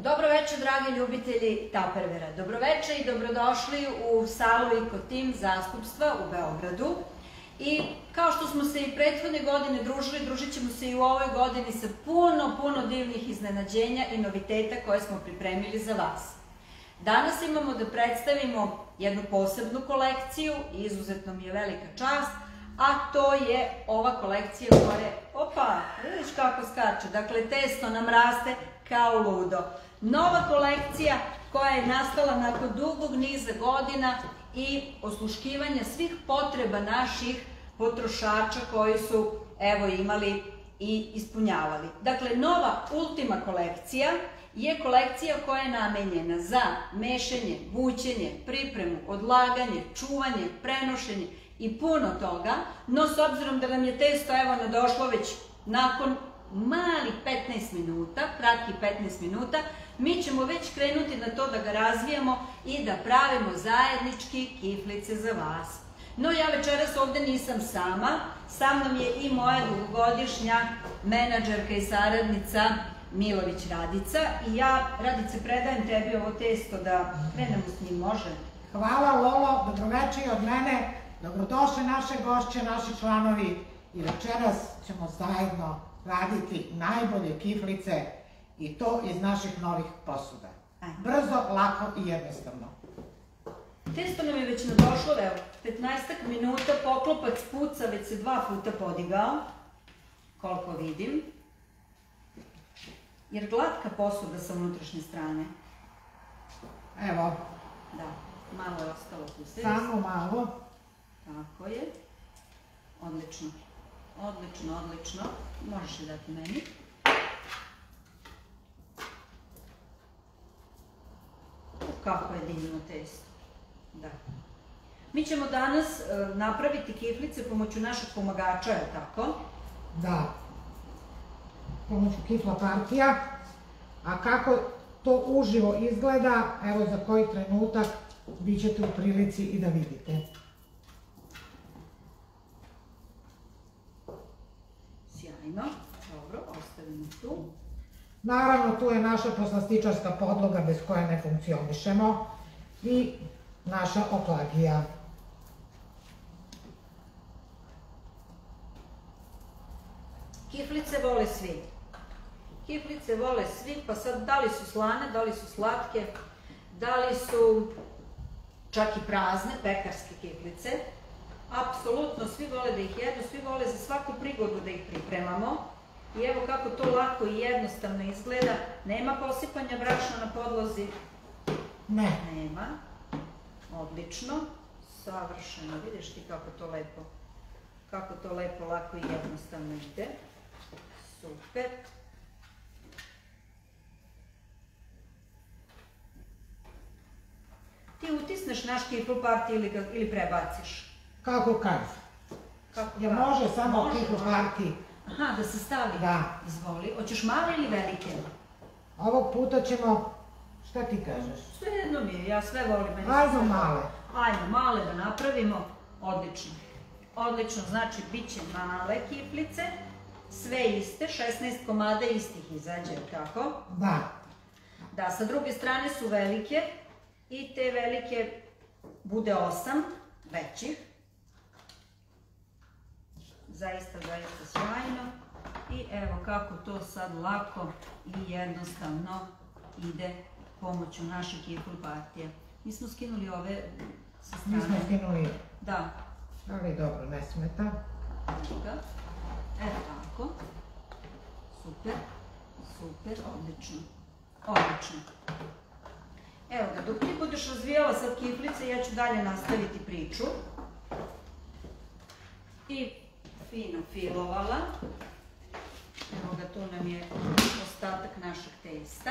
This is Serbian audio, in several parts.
Dobro večer, dragi ljubitelji Tupperwarea. Dobro večer i dobrodošli u salu Ikotim zastupstva u Beogradu. I kao što smo se i prethodne godine družili, družit ćemo se i u ovoj godini sa puno divnih iznenađenja i noviteta koje smo pripremili za vas. Danas imamo da predstavimo jednu posebnu kolekciju i izuzetno mi je velika čast, a to je ova kolekcija koja je, opa, vidiš kako skače, dakle testo nam raste kao ludo. Nova kolekcija koja je nastala nakon dugog niza godina i osluškivanja svih potreba naših potrošača koji su, evo, imali i ispunjavali. Dakle, nova Ultima kolekcija je kolekcija koja je namenjena za mešanje, bućenje, pripremu, odlaganje, čuvanje, prenošenje i puno toga, no s obzirom da nam je testo, evo, nadošlo već nakon malih 15 minuta, kratkih 15 minuta, mi ćemo već krenuti na to da ga razvijamo i da pravimo zajednički kiflice za vas. No ja večeras ovde nisam sama, sa mnom je i moja dugogodišnja menadžerka i saradnica Milović Radica i ja, Radice, predajem tebi ovo testo da krenemo s njim, može? Hvala Lolo, dobroveče i od mene, dobrodošli naše gošće, naši članovi i večeras ćemo zajedno raditi najbolje kiflice i to iz naših novih posuda. Brzo, lako i jednostavno. Testo nam je već nadošlo, evo, 15 minuta, poklopac puca, već se 2 puta podigao, koliko vidim. Jer glatka posuda sa unutrašnje strane. Evo. Da, malo je ostalo tu sve. Samo malo. Tako je. Odlično. Odlično. Možeš je dati meni. Kako je divno testo. Da. Mi ćemo danas napraviti kiflice pomoću našeg pomagača, je li tako? Da. Pomoću kifla partija. A kako to uživo izgleda, evo za koji trenutak vi ćete u prilici i da vidite. Sjajno. Dobro, ostavimo tu. Naravno, tu je naša poslastičarska podloga bez koje ne funkcionišemo i naša oklagija. Kiflice vole svi. Kiflice vole svi, pa sad da li su slane, da li su slatke, da li su čak i prazne, pekarske kiflice. Apsolutno svi vole da ih jedu, svi vole za svaku prigodu da ih pripremamo. I evo kako to lako i jednostavno izgleda. Nema posipanja brašna na podlozi? Ne. Nema. Odlično. Savršeno. Vidiš ti kako to lepo, lako i jednostavno ide. Super. Ti utisneš naš kifl partij ili prebaciš? Kako kaže? Je može samo kifl partij. Aha, da se stavi? Da. Izvoli. Hoćeš male ili velike? Ovog puta ćemo, šta ti kažeš? Sve jedno mi je, ja sve volim. Ajmo male. Ajmo male da napravimo. Odlično. Odlično, znači bit će male kiflice, sve iste, 16 komada istih izađe, tako? Da. Da, sa druge strane su velike i te velike bude 8 većih. Zaista sjajno. I evo kako to sad lako i jednostavno ide pomoću naše kifl partije. Mi smo skinuli ove sa strane. Mi smo skinuli. Da. Ali dobro, ne smeta. Evo tako. Super, odlično. Evo ga, dok ti budeš razvijala sad kiflice, ja ću dalje nastaviti priču. I fino filovala. Evo ga, tu nam je ostatak našeg testa.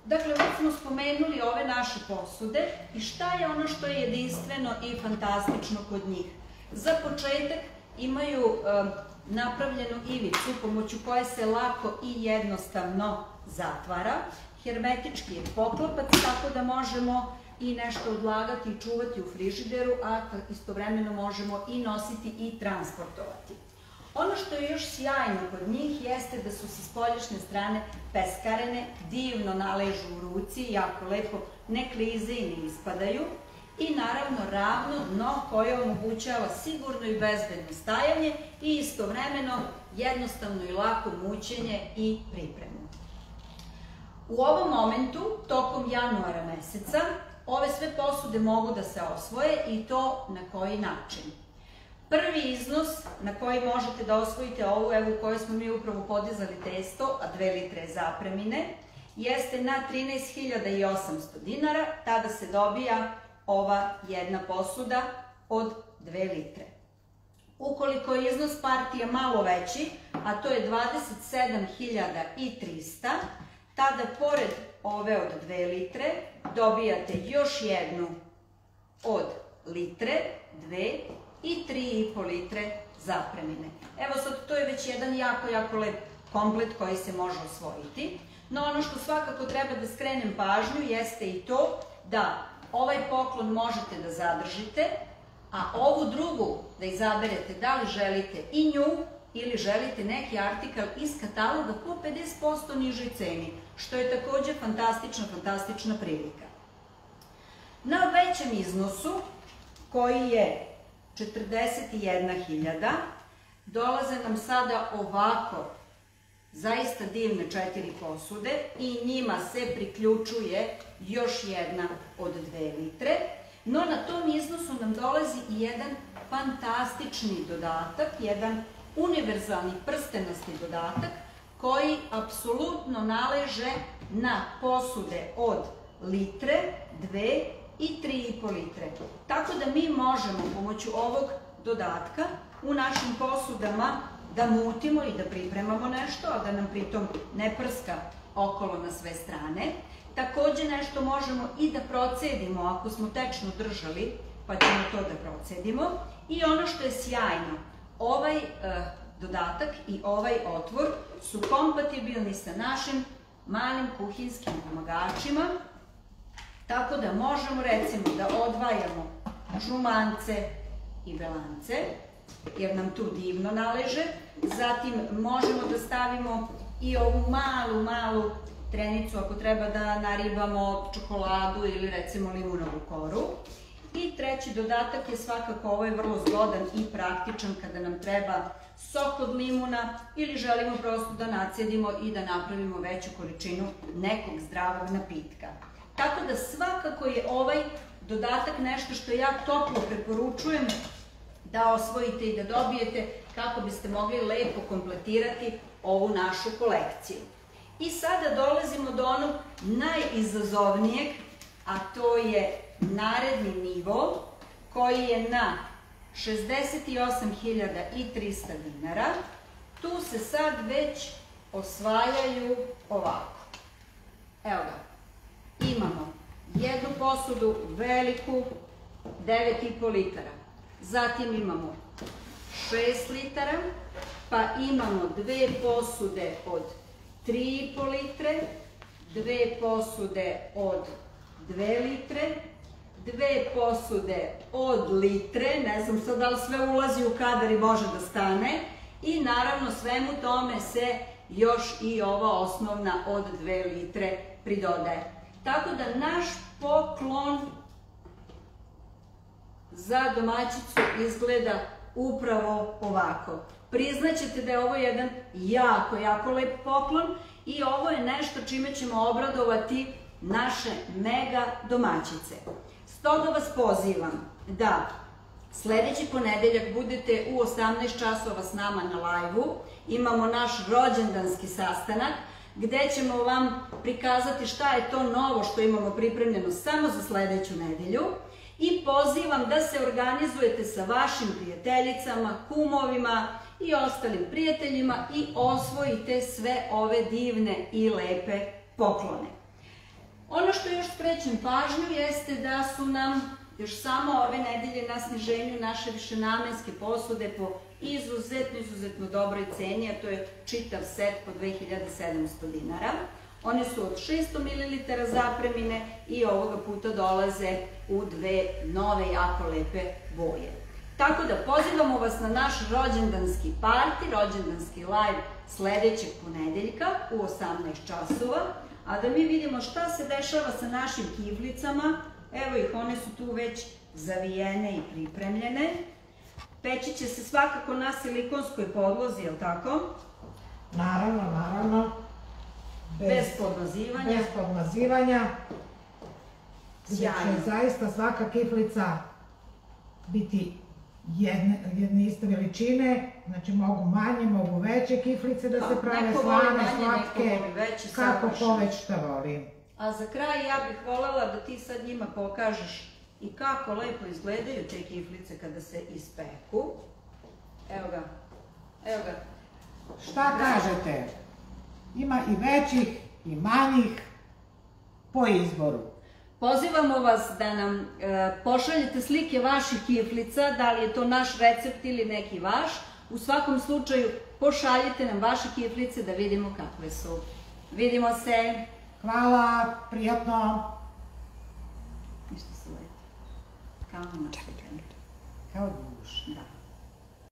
Dakle, uvijek smo spomenuli ove naše posude i šta je ono što je jedinstveno i fantastično kod njih. Za početak imaju napravljenu ivicu pomoću koje se lako i jednostavno zatvara. Hermetički je poklopac, tako da možemo i nešto odlagati i čuvati u frižideru, a istovremeno možemo i nositi i transportovati. Ono što je još sjajno kod njih jeste da su sa spoljašnje strane peskarene, divno naležu u ruci, jako lepo, ne klize i ne ispadaju. I naravno ravno dno koje omogućava sigurno i bezbedno stajanje i istovremeno jednostavno i lako mućenje i pripremu. U ovom momentu, tokom januara meseca, ove sve posude mogu da se osvoje i to na koji način? Prvi iznos na koji možete da osvojite ovu, evo u kojoj smo mi upravo podizali testo, a 2 litre zapremine, jeste na 13.800 dinara, tada se dobija ova jedna posuda od 2 litre. Ukoliko je iznos partija malo veći, a to je 27.300, tada pored ove od 2 litre dobijate još jednu od litre, 2 i 3,5 litre zapremine. Evo sad, to je već jedan jako lep komplet koji se može osvojiti. No ono što svakako treba da skrenem pažnju jeste i to da ovaj poklon možete da zadržite, a ovu drugu da izaberete da li želite i nju ili želite neki artikal iz kataloga po 50% nižoj ceni, što je takođe fantastična prilika. Na većem iznosu, koji je 41.000, dolaze nam sada ovako zaista divne 4 posude i njima se priključuje još jedna od 2 litre, no na tom iznosu nam dolazi i jedan fantastični dodatak, jedan univerzalni prstenasti dodatak koji apsolutno naleže na posude od litre, 2 i 3,5 litre. Tako da mi možemo pomoću ovog dodatka u našim posudama da mutimo i da pripremamo nešto, a da nam pritom ne prska okolo na sve strane. Takođe nešto možemo i da procedimo ako smo tečno držali, pa ćemo to da procedimo. I ono što je sjajno, ovaj dodatak i ovaj otvor su kompatibilni sa našim malim kuhinskim pomagačima, tako da možemo recimo da odvajamo žumance i belance, jer nam tu divno naleže. Zatim možemo da stavimo i ovu malu trenicu ako treba da naribamo čokoladu ili recimo limunovu koru. I treći dodatak je svakako, ovo je vrlo zgodan i praktičan kada nam treba sok od limuna ili želimo prosto da nacedimo i da napravimo veću količinu nekog zdravog napitka. Tako da svakako je ovaj dodatak nešto što ja toplo preporučujem da osvojite i da dobijete kako biste mogli lepo kompletirati ovu našu kolekciju. I sada dolazimo do onog najizazovnijeg, a to je naredni nivo koji je na 68.300 dinara. Tu se sad već osvajaju ovako. Evo ga, imamo jednu posudu veliku 9,5 litara, zatim imamo 6 litara, pa imamo 2 posude od 3,5 litre, 2 posude od 2 litre, 2 posude od litre, ne znam sad da li sve ulazi u kadar i može da stane, i naravno svemu tome se još i ova osnovna od 2 litre pridodaje. Tako da naš poklon za domaćicu izgleda upravo ovako. Priznaćete da je ovo jedan jako lep poklon i ovo je nešto čime ćemo obradovati naše mega domaćice. Stoga vas pozivam da sledeći ponedeljak budete u 18 časova s nama na lajvu. Imamo naš rođendanski sastanak gde ćemo vam prikazati šta je to novo što imamo pripremljeno samo za sledeću nedelju. I pozivam da se organizujete sa vašim prijateljicama, kumovima i ostalim prijateljima i osvojite sve ove divne i lepe poklone. Ono što još skrećem pažnju jeste da su nam još samo ove nedelje na sniženju naše višenamenske posude po izuzetno dobroj ceni, a to je čitav set po 2700 dinara. One su od 600 ml zapremine i ovoga puta dolaze u 2 nove jako lepe boje. Tako da pozivamo vas na naš rođendanski parti, rođendanski live sledećeg ponedeljka u 18 časova, a da mi vidimo šta se dešava sa našim kiflicama. Evo ih, one su tu već zavijene i pripremljene. Peći će se svakako na silikonskoj podlozi, je li tako? Naravno, naravno. Bez podmazivanja. Bez podmazivanja. Sjajno. Gde će zaista svaka kiflica biti jedne iste veličine, znači mogu manje, mogu veće kiflice da se prave slane, slatke, kako ko već šta voli. A za kraj ja bih voljela da ti sad njima pokažeš i kako lepo izgledaju te kiflice kada se ispeku. Evo ga, evo ga. Šta kažete? Ima i većih i manjih po izboru. Pozivamo vas da nam pošaljete slike vaših kiflica, da li je to naš recept ili neki vaš. U svakom slučaju pošaljite nam vaše kiflice da vidimo kakve su. Vidimo se! Hvala, prijatno! Ništa se lepo. Kao na mačke. Kao duš. Da.